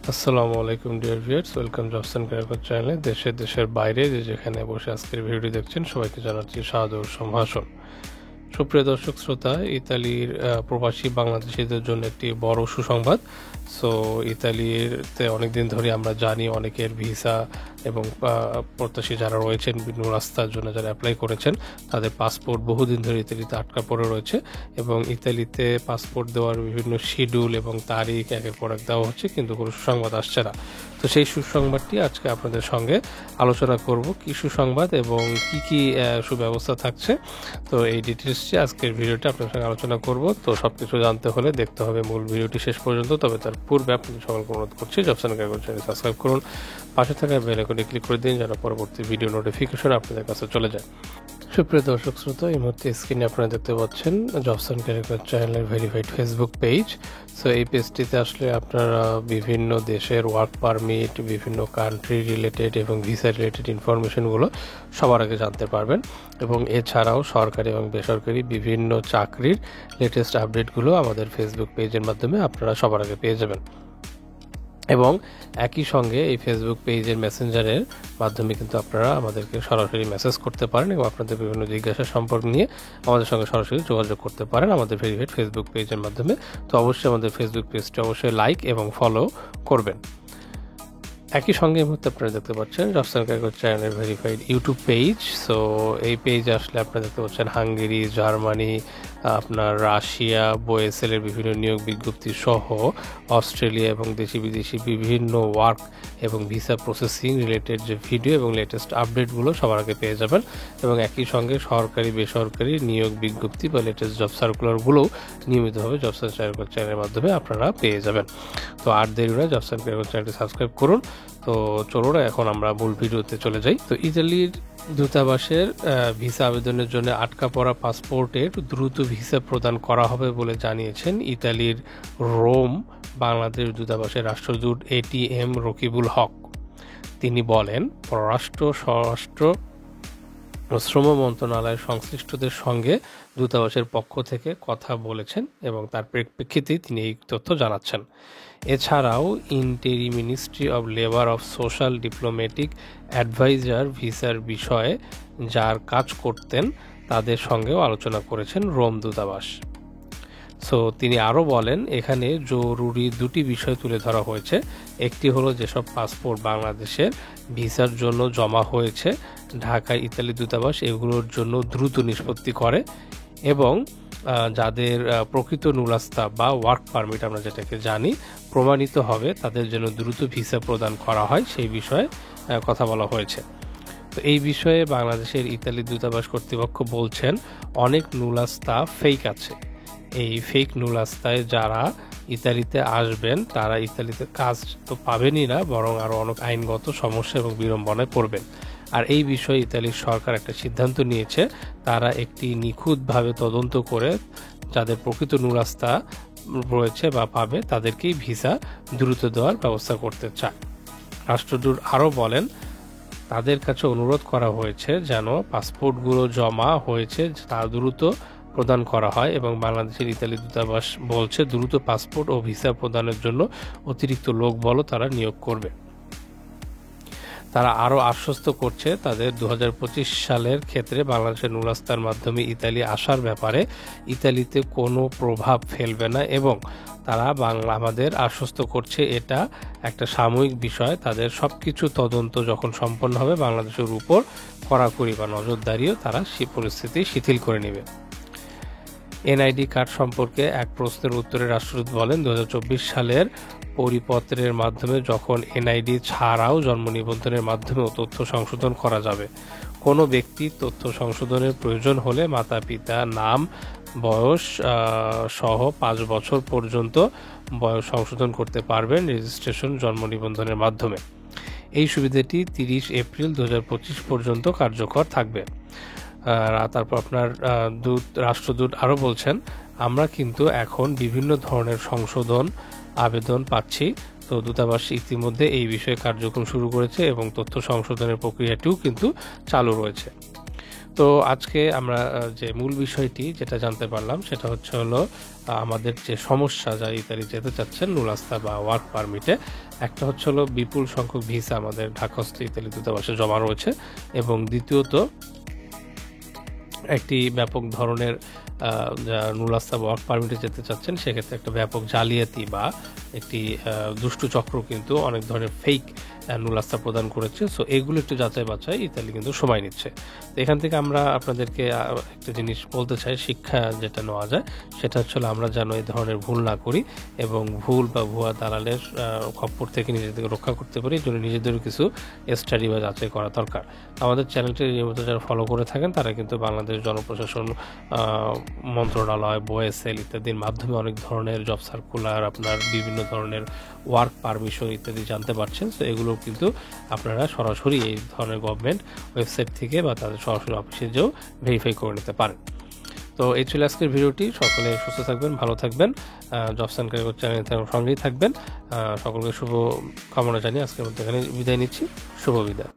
আসসালামু আলাইকুম dear viewers, welcome jobs and career চ্যানেলে। দেশের বাইরে যেখানে বসে আজকের ভিডিওটি দেখছেন সবাইকে জানাচ্ছি সাদর সম্ভাষণ। সুপ্রিয় দর্শক শ্রোতা, ইতালির প্রবাসী বাংলাদেশিদের জন্য একটি বড় সুসংবাদ। সো ইতালিতে অনেকদিন ধরে আমরা জানি অনেকের ভিসা এবং প্রত্যাশী যারা রয়েছেন বিভিন্ন রাস্তার জন্য যারা অ্যাপ্লাই করেছেন তাদের পাসপোর্ট বহুদিন ধরে ইতালিতে আটকা পড়ে রয়েছে এবং ইতালিতে পাসপোর্ট দেওয়ার বিভিন্ন শিডিউল এবং তারিখ একের পর এক দেওয়া হচ্ছে, কিন্তু কোনো সুসংবাদ আসছে না। তো সেই সুসংবাদটি আজকে আপনাদের সঙ্গে আলোচনা করব, কি সুসংবাদ এবং কি কি সুব্যবস্থা থাকছে। তো এই ডিটেলসটি আজকের ভিডিওতে আপনাদের সঙ্গে আলোচনা করব। তো সবকিছু জানতে হলে দেখতে হবে মূল ভিডিওটি শেষ পর্যন্ত। তবে তার পূর্বে আপনাদের সকলকে অনুরোধ করছি jobs and career channel subscribe করুন, পাশে থাকা বেল আইকনে ক্লিক করে দিন যেন পরবর্তী ভিডিও নোটিফিকেশন আপনাদের কাছে চলে যায়। সুপ্রিয় দর্শক শ্রোতা, এই মুহূর্তে স্ক্রিনে আপনারা দেখতে পাচ্ছেন জবস এন্ড ক্যারিয়ার চ্যানেলের ভেরিফাইড ফেসবুক পেজ। সো এই পেজটিতে আসলে আপনারা বিভিন্ন দেশের ওয়ার্ক পারমিট, বিভিন্ন কান্ট্রি রিলেটেড এবং ভিসা রিলেটেড ইনফরমেশনগুলো সবার আগে জানতে পারবেন এবং এছাড়াও সরকারি এবং বেসরকারি বিভিন্ন চাকরির লেটেস্ট আপডেটগুলো আমাদের ফেসবুক পেজের মাধ্যমে আপনারা সবার আগে পেয়ে যাবেন। এবং একই সঙ্গে এই ফেসবুক পেজের মেসেঞ্জারের মাধ্যমে কিন্তু আপনারা আমাদেরকে সরাসরি মেসেজ করতে পারেন এবং আপনাদের বিভিন্ন জিজ্ঞাসা সম্পর্ক নিয়ে আমাদের সঙ্গে সরাসরি যোগাযোগ করতে পারেন আমাদের ভেরিফাইড ফেসবুক পেজের মাধ্যমে। তো অবশ্যই আমাদের ফেসবুক পেজটি অবশ্যই লাইক এবং ফলো করবেন। একই সঙ্গে এই মুহূর্তে আপনারা দেখতে পাচ্ছেন জবস এন্ড ক্যারিয়ার চ্যানেলের ভেরিফাইড ইউটিউব পেজ। সো এই পেজে আসলে আপনারা দেখতে পাচ্ছেন হাঙ্গেরি, জার্মানি, আপনার রাশিয়া, বোয়েসেলের বিভিন্ন নিয়োগ বিজ্ঞপ্তি সহ অস্ট্রেলিয়া এবং দেশি বিদেশি বিভিন্ন ওয়ার্ক এবং ভিসা প্রসেসিং রিলেটেড যে ভিডিও এবং লেটেস্ট আপডেটগুলো সবার আগে পেয়ে যাবেন। এবং একই সঙ্গে সরকারি বেসরকারি নিয়োগ বিজ্ঞপ্তি বা লেটেস্ট জব সার্কুলারগুলোও নিয়মিতভাবে জবস এন্ড ক্যারিয়ার চ্যানেলের মাধ্যমে আপনারা পেয়ে যাবেন। তো আর দেরি নয়, জবস এন্ড ক্যারিয়ার চ্যানেলটি সাবস্ক্রাইব করুন। তো চলুন এখন আমরা মূল ভিডিওতে চলে যাই। তো ইতালির দূতাবাসের ভিসা আবেদনের জন্য আটকা পড়া পাসপোর্টের দ্রুত ভিসা প্রদান করা হবে বলে জানিয়েছেন ইতালির রোম বাংলাদেশ দূতাবাসের রাষ্ট্রদূত ATM রকিবুল হক। তিনি বলেন, পররাষ্ট্র, স্বরাষ্ট্র ও শ্রম মন্ত্রণালয়ের সংশ্লিষ্টদের সঙ্গে দূতাবাসের পক্ষ থেকে কথা বলেছেন এবং তার প্রেক্ষিতে তিনি এই তথ্য জানাচ্ছেন। এছাড়াও ইন্টেরি ministry of labour of social diplomatic adviser ভিসার বিষয়ে যার কাজ করতেন তাদের সঙ্গেও আলোচনা করেছেন রোম দূতাবাস। সো তিনি আরও বলেন, এখানে জরুরি দুটি বিষয় তুলে ধরা হয়েছে। একটি হলো যেসব পাসপোর্ট বাংলাদেশের ভিসার জন্য জমা হয়েছে ঢাকায় ইতালি দূতাবাস এগুলোর জন্য দ্রুত নিষ্পত্তি করে এবং যাদের প্রকৃত নুলাস্তা বা ওয়ার্ক পারমিট আমরা যেটাকে জানি প্রমাণিত হবে তাদের জন্য দ্রুত ভিসা প্রদান করা হয়, সেই বিষয়ে কথা বলা হয়েছে। তো এই বিষয়ে বাংলাদেশের ইতালি দূতাবাস কর্তৃপক্ষ বলছেন, অনেক নুলাস্তা ফেক আছে। এই ফেক নুলাস্তায় যারা ইতালিতে আসবেন তারা ইতালিতে কাজ তো পাবেনই না, বরং আরও অনেক আইনগত সমস্যা এবং বিড়ম্বনায় পড়বেন। আর এই বিষয়ে ইতালির সরকার একটা সিদ্ধান্ত নিয়েছে, তারা একটি নিখুঁতভাবে তদন্ত করে যাদের প্রকৃত নুলাস্তা রয়েছে বা পাবে তাদেরকেই ভিসা দ্রুত দেওয়ার ব্যবস্থা করতে চায়। রাষ্ট্রদূত আরও বলেন, তাদের কাছে অনুরোধ করা হয়েছে যেন পাসপোর্টগুলো জমা হয়েছে তা দ্রুত প্রদান করা হয় এবং বাংলাদেশের ইতালি দূতাবাস বলছে দ্রুত পাসপোর্ট ও ভিসা প্রদানের জন্য অতিরিক্ত লোকবলও তারা নিয়োগ করবে। তারা আরও আশ্বস্ত করছে তাদের 2025 সালের ক্ষেত্রে বাংলাদেশের নুলাস্তার মাধ্যমে ইতালি আসার ব্যাপারে ইতালিতে কোনো প্রভাব ফেলবে না এবং তারা আমাদের আশ্বস্ত করছে এটা একটা সাময়িক বিষয়। তাদের সবকিছু তদন্ত যখন সম্পন্ন হবে বাংলাদেশের উপর কড়াকড়ি বা নজরদারিও তারা সেই পরিস্থিতি শিথিল করে নেবে। এনআইডি কার্ড সম্পর্কে এক প্রশ্নের উত্তরে রাষ্ট্রদূত বলেন, 2024 সালের পরিপত্রের মাধ্যমে যখন এনআইডি ছাড়াও জন্ম নিবন্ধনের মাধ্যমেও তথ্য সংশোধন করা যাবে। কোনো ব্যক্তি তথ্য সংশোধনের প্রয়োজন হলে মাতা পিতা নাম বয়স সহ 5 বছর পর্যন্ত বয়স সংশোধন করতে পারবেন রেজিস্ট্রেশন জন্ম নিবন্ধনের মাধ্যমে। এই সুবিধাটি 30 এপ্রিল 2025 পর্যন্ত কার্যকর থাকবে। তারপর আপনার রাষ্ট্রদূত আরও বলছেন, আমরা কিন্তু এখন বিভিন্ন ধরনের সংশোধন আবেদন পাচ্ছি। তো দূতাবাস ইতিমধ্যে এই বিষয়ে কার্যক্রম শুরু করেছে এবং তথ্য সংশোধনের প্রক্রিয়াটিও কিন্তু চালু রয়েছে। তো আজকে আমরা যে মূল বিষয়টি যেটা জানতে পারলাম সেটা হলো আমাদের যে সমস্যা, যারা ইতালি যেতে চাচ্ছেন নুলাস্তা বা ওয়ার্ক পারমিটে, একটা হচ্ছে হলো বিপুল সংখ্যক ভিসা আমাদের ঢাকাস্থ ইতালি দূতাবাসে জমা রয়েছে, এবং দ্বিতীয়ত একটি ব্যাপক ধরনের নুলাস্তা বা ওয়ার্ক পারমিটে যেতে চাচ্ছেন সেক্ষেত্রে একটা ব্যাপক জালিয়াতি বা একটি দুষ্টু চক্র কিন্তু অনেক ধরনের ফেক নুলাস্তা প্রদান করেছে। সো এগুলো একটু যাচাই বাছাই ইতালি কিন্তু সময় নিচ্ছে। তো এখান থেকে আমরা আপনাদেরকে একটা জিনিস বলতে চাই, শিক্ষা যেটা নেওয়া যায় সেটা হচ্ছে আমরা যেন এই ধরনের ভুল না করি এবং ভুল বা ভুয়া দালালের খপ্পর থেকে নিজেদেরকে রক্ষা করতে পারি। এই জন্য নিজেদেরও কিছু স্টাডি বা যাচাই করা দরকার। আমাদের চ্যানেলটি নিয়মিত যারা ফলো করে থাকেন তারা কিন্তু বাংলাদেশ জনপ্রশাসন মন্ত্রণালয়, বোএসএল ইত্যাদির মাধ্যমে অনেক ধরনের জব সার্কুলার, আপনার বিভিন্ন ধরনের ওয়ার্ক পারমিশন ইত্যাদি জানতে পারছেন। তো এগুলো কিন্তু আপনারা সরাসরি এই ধরনের গভর্নমেন্ট ওয়েবসাইট থেকে বা তাদের সরাসরি অফিসে যেও ভেরিফাই করে নিতে পারেন। তো এই ছিল আজকের ভিডিওটি। সকলে সুস্থ থাকবেন, ভালো থাকবেন, জবস অ্যান্ড ক্যারিয়ার চ্যানেল সঙ্গেই থাকবেন। সকলকে শুভ কামনা জানিয়ে আজকের মধ্যে এখানে বিদায় নিচ্ছি। শুভ বিদায়।